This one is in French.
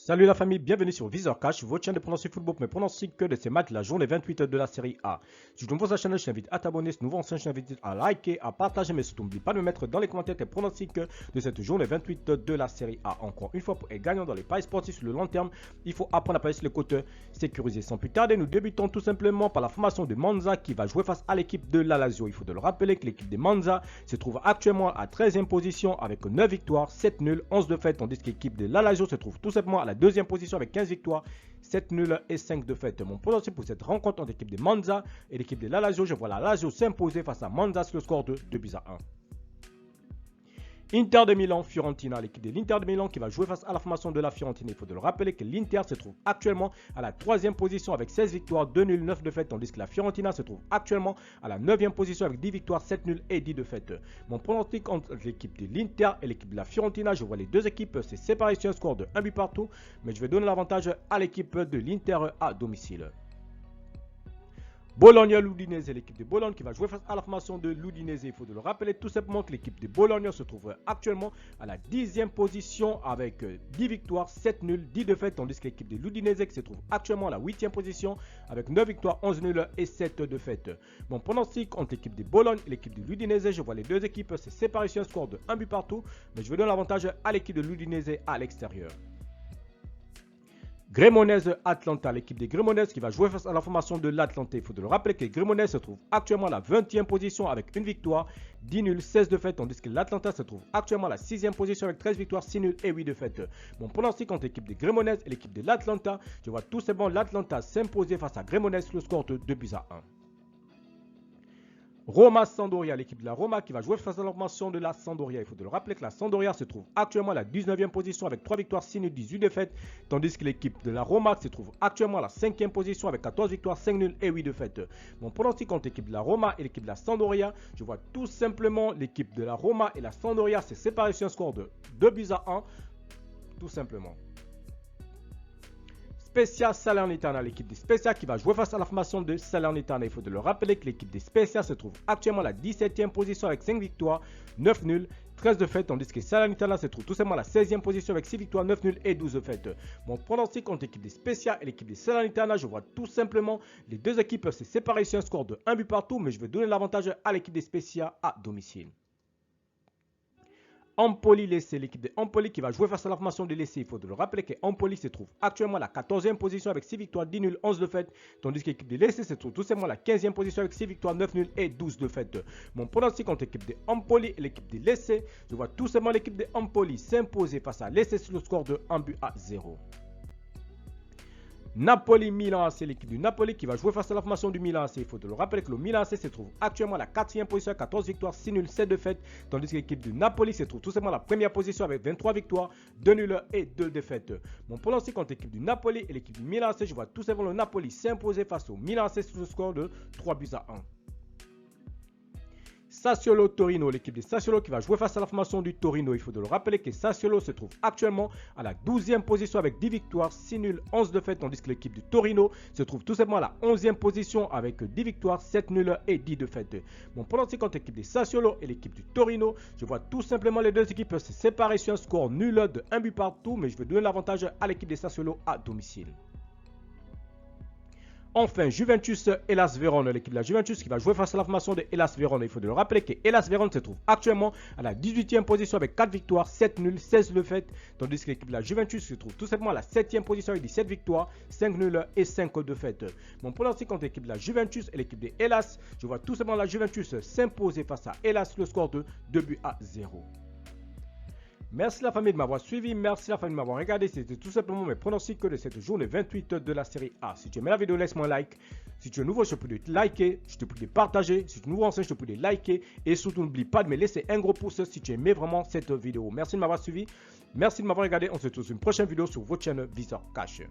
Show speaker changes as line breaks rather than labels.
Salut la famille, bienvenue sur Visor Cash, votre chaîne de pronostic football, mais pronostic que de ces matchs de la journée 28 de la série A. Si tu es nouveau sur la chaîne, je t'invite à t'abonner. Si tu es nouveau ancien, je t'invite à liker, à partager, mais surtout n'oublie pas de me mettre dans les commentaires tes pronostics de cette journée 28 de la série A. Encore une fois, pour être gagnant dans les paris sportifs sur le long terme, il faut apprendre à parier sur les côtes sécurisées. Sans plus tarder, nous débutons tout simplement par la formation de Monza qui va jouer face à l'équipe de la Lazio. Il faut de le rappeler que l'équipe de Monza se trouve actuellement à 13e position avec 9 victoires, 7 nuls, 11 défaites, tandis que l'équipe de la Lazio se trouve tout simplement à la 2e position avec 15 victoires, 7 nuls et 5 défaites. Mon pronostic pour cette rencontre entre l'équipe de Monza et l'équipe de la Lazio, je vois la Lazio s'imposer face à Monza sur le score de 2-1. Inter de Milan, Fiorentina, l'équipe de l'Inter de Milan qui va jouer face à la formation de la Fiorentina. Il faut de le rappeler que l'Inter se trouve actuellement à la 3e position avec 16 victoires, 2 nuls, 9 défaites, tandis que la Fiorentina se trouve actuellement à la 9e position avec 10 victoires, 7 nuls et 10 défaites. Mon pronostic entre l'équipe de l'Inter et l'équipe de la Fiorentina, je vois les deux équipes se séparer sur un score de 1 but partout, mais je vais donner l'avantage à l'équipe de l'Inter à domicile. Bologne-Ludinese, l'équipe de Bologne qui va jouer face à la formation de l'Udinese. Il faut de le rappeler tout simplement que l'équipe de Bologne se trouve actuellement à la 10e position avec 10 victoires, 7 nuls, 10 défaites, tandis que l'équipe de l'Udinese se trouve actuellement à la 8e position avec 9 victoires, 11 nuls et 7 défaites. Mon pronostic entre l'équipe de Bologne et l'équipe de l'Udinese, je vois les deux équipes se séparer sur un score de 1 but partout, mais je vais donner l'avantage à l'équipe de l'Udinese à l'extérieur. Cremonese-Atalanta, l'équipe des Cremonese qui va jouer face à la formation de l'Atalanta. Il faut de le rappeler que Cremonese se trouve actuellement à la 20e position avec 1 victoire, 10 nuls, 16 défaites, tandis que l'Atalanta se trouve actuellement à la 6e position avec 13 victoires, 6 nuls et 8 défaites. Mon pronostic entre l'équipe des Cremonese et l'équipe de l'Atalanta, je vois tout simplement l'Atalanta s'imposer face à Cremonese sur le score de 2-1. Roma-Sampdoria, l'équipe de la Roma qui va jouer face à la formation de la Sampdoria. Il faut de le rappeler que la Sampdoria se trouve actuellement à la 19e position avec 3 victoires, 6 nuls, 18 défaites, tandis que l'équipe de la Roma se trouve actuellement à la 5e position avec 14 victoires, 5 nuls et 8 défaites. Mon pronostic contre l'équipe de la Roma et l'équipe de la Sampdoria, je vois tout simplement l'équipe de la Roma et la Sampdoria se séparer sur un score de 2-1, tout simplement. Spezia Salernitana, l'équipe des Spezia qui va jouer face à la formation de Salernitana. Il faut de le rappeler que l'équipe des Spezia se trouve actuellement à la 17e position avec 5 victoires, 9 nuls, 13 défaites, tandis que Salernitana se trouve tout simplement à la 16e position avec 6 victoires, 9 nuls et 12 défaites. Mon pronostic contre l'équipe des Spezia et l'équipe des Salernitana, je vois tout simplement les deux équipes peuvent se séparer sur un score de 1 but partout, mais je vais donner l'avantage à l'équipe des Spezia à domicile. Empoli-Lecce, l'équipe de Empoli qui va jouer face à la formation de Lecce. Il faut de le rappeler que Empoli se trouve actuellement à la 14e position avec 6 victoires, 10 nuls, 11 défaites, tandis que l'équipe de Lecce se trouve tout simplement à la 15e position avec 6 victoires, 9 nuls et 12 défaites. Mon pronostic contre l'équipe de Empoli et l'équipe de Lecce, je vois tout simplement l'équipe de Empoli s'imposer face à Lecce sur le score de 1-0. Napoli-Milan, c'est l'équipe du Napoli qui va jouer face à la formation du Milan. Il faut de le rappeler que le Milan se trouve actuellement à la 4e position avec 14 victoires, 6 nuls, 7 défaites, tandis que l'équipe du Napoli se trouve tout simplement à la première position avec 23 victoires, 2 nuls et 2 défaites. Mon pronostic contre l'équipe du Napoli et l'équipe du Milan, je vois tout simplement le Napoli s'imposer face au Milan sur le score de 3-1. Sassuolo-Torino, l'équipe de Sassuolo qui va jouer face à la formation du Torino. Il faut de le rappeler que Sassuolo se trouve actuellement à la 12e position avec 10 victoires, 6 nuls, 11 défaites, tandis que l'équipe du Torino se trouve tout simplement à la 11e position avec 10 victoires, 7 nuls et 10 défaites. Mon pronostic contre l'équipe de Sassuolo et l'équipe du Torino, je vois tout simplement les deux équipes se séparer sur un score nul de 1 but partout, mais je vais donner l'avantage à l'équipe de Sassuolo à domicile. Enfin, Juventus Hellas Vérone, l'équipe de la Juventus qui va jouer face à la formation de Hellas Vérone. Il faut de le rappeler que Hellas Vérone se trouve actuellement à la 18e position avec 4 victoires, 7 nuls, 16 défaites, tandis que l'équipe de la Juventus se trouve tout simplement à la 7e position avec 17 victoires, 5 nuls et 5 défaites. Mon pronostic contre l'équipe de la Juventus et l'équipe de Hellas, je vois tout simplement la Juventus s'imposer face à Hellas le score de 2-0. Merci la famille de m'avoir suivi, merci la famille de m'avoir regardé. C'était tout simplement mes pronostics de cette journée 28 de la série A. Si tu aimais la vidéo, laisse-moi un like. Si tu es nouveau, je te prie de liker, je te prie de partager. Si tu es nouveau ancien, je te prie de liker. Et surtout, n'oublie pas de me laisser un gros pouce si tu aimais vraiment cette vidéo. Merci de m'avoir suivi, merci de m'avoir regardé. On se retrouve sur une prochaine vidéo sur votre chaîne Visor Cash.